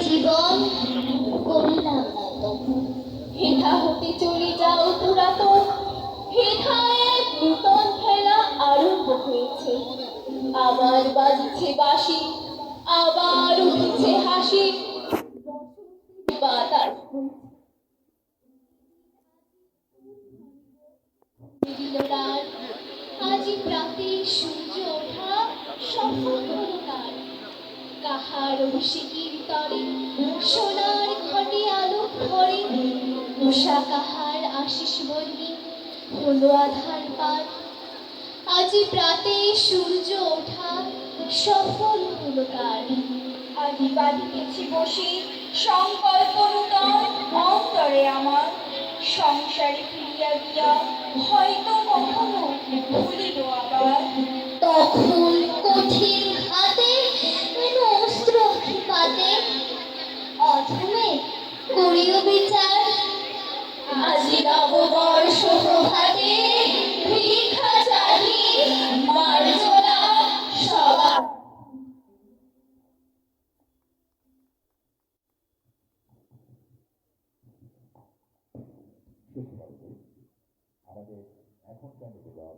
জীবন করিলাম না তখন। হেথা হতে চলে যাও পুরাতন, হেথায় এক নূতন খেলা আরম্ভ হয়েছে। আবার বাজছে বাঁশি, আবার উঠছে হাসি, বাতাস দিল রাত। আজি প্রাতে সূর্য ওঠা সফল হলো তার। কাহার অভিষেকের তরে সোনার ঘটে আলো ভরে, উষা কাহার আশিস বন্যে হলো আধার পার। আজি প্রাতে সূর্য ওঠা সফল হলো তার। আজি বাঁধিতেছি বসে সংকল্প নূতন অন্তরে আমার, সংসারে ফিরিয়া গিয়া হয়তো কখনো ভুলিব আবার। তখন কঠিন হাতে অস্ত্র পাতে অধমে করিও বিচার। আজি নববর্ষ প্রভাতে ভিক্ষা চাহি মার্জনা সবার। আমাদের এখনকার নিবেদন